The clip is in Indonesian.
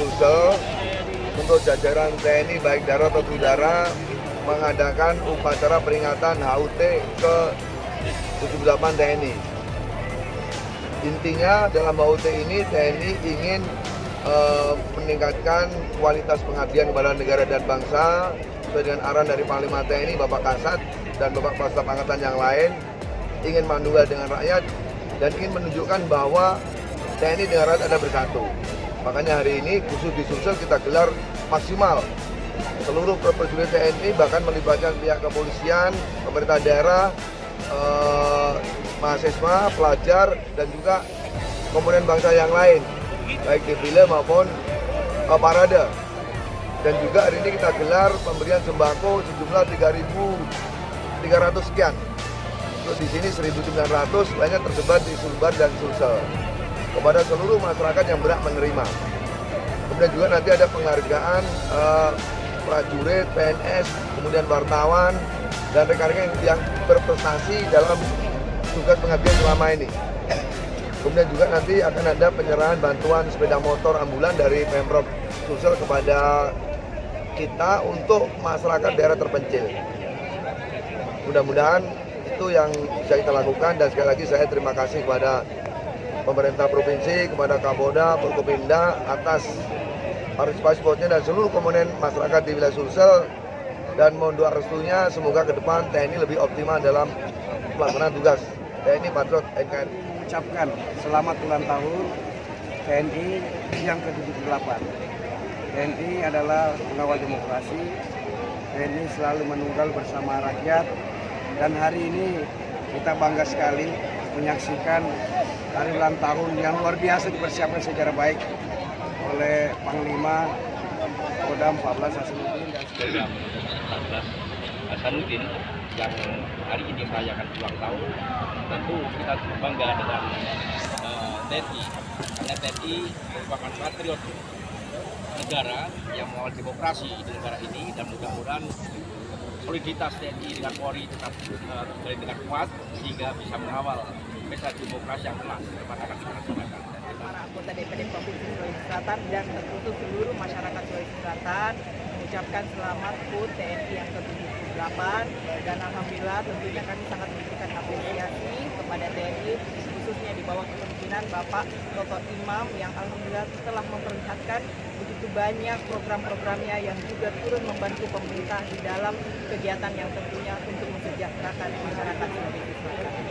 Sulsel untuk jajaran TNI baik darat atau udara mengadakan upacara peringatan HUT ke 78 TNI. Intinya dalam HUT ini TNI ingin meningkatkan kualitas pengabdian kepada negara dan bangsa sesuai dengan arahan dari Panglima TNI Bapak Kasat dan Bapak Kepala Angkatan yang lain, ingin manunggal dengan rakyat dan ingin menunjukkan bahwa TNI dengan rakyat ada bersatu. Makanya hari ini khusus di Sulsel kita gelar maksimal seluruh prajurit TNI, bahkan melibatkan pihak kepolisian, pemerintah daerah, mahasiswa, pelajar, dan juga komponen bangsa yang lain, baik defile maupun parade. Dan juga hari ini kita gelar pemberian sembako sejumlah 3.300 sekian. Untuk di sini 1.900, lainnya tersebar di Sulbar dan Sulsel kepada seluruh masyarakat yang berhak menerima. Kemudian juga nanti ada penghargaan prajurit, PNS, kemudian wartawan dan rekan-rekan yang berprestasi dalam tugas pengabdian selama ini. Kemudian juga nanti akan ada penyerahan bantuan sepeda motor ambulan dari Pemprov Sulsel kepada kita untuk masyarakat daerah terpencil. Mudah-mudahan itu yang bisa kita lakukan, dan sekali lagi saya terima kasih kepada pemerintah provinsi, kepada Kapolda, Forkopimda atas partisipasi dan seluruh komponen masyarakat di wilayah Sulsel, dan mohon doa restunya semoga ke depan TNI lebih optimal dalam pelaksanaan tugas TNI Patriot NKRI. Ucapkan selamat ulang tahun TNI yang ke-78. TNI adalah pengawal demokrasi, TNI selalu menunggal bersama rakyat, dan hari ini kita bangga sekali menyaksikan hari ulang tahun yang luar biasa dipersiapkan secara baik oleh Panglima Kodam 14 Hasanuddin dan Kodam 14 Hasanuddin yang hari ini merayakan ulang tahun. Tentu kita bangga dengan TNI, karena TNI merupakan patriot negara yang mengawal demokrasi di negara ini, dan mudah-mudahan soliditas TNI dengan Polri tetap terjalin dengan kuat sehingga bisa mengawal pesta demokrasi yang telah kepada masyarakat. Para anggota DPD Provinsi Sulawesi Selatan dan terkhusus seluruh masyarakat Sulawesi Selatan mengucapkan selamat HUT TNI yang ke-78, dan alhamdulillah tentunya kami sangat memberikan apresiasi kepada TNI khususnya di bawah kepemimpinan Bapak Toto Imam yang alhamdulillah telah memperlihatkan begitu banyak program-programnya yang juga turun membantu pemerintah di dalam kegiatan yang tentunya untuk mensejahterakan masyarakat Sulawesi Selatan.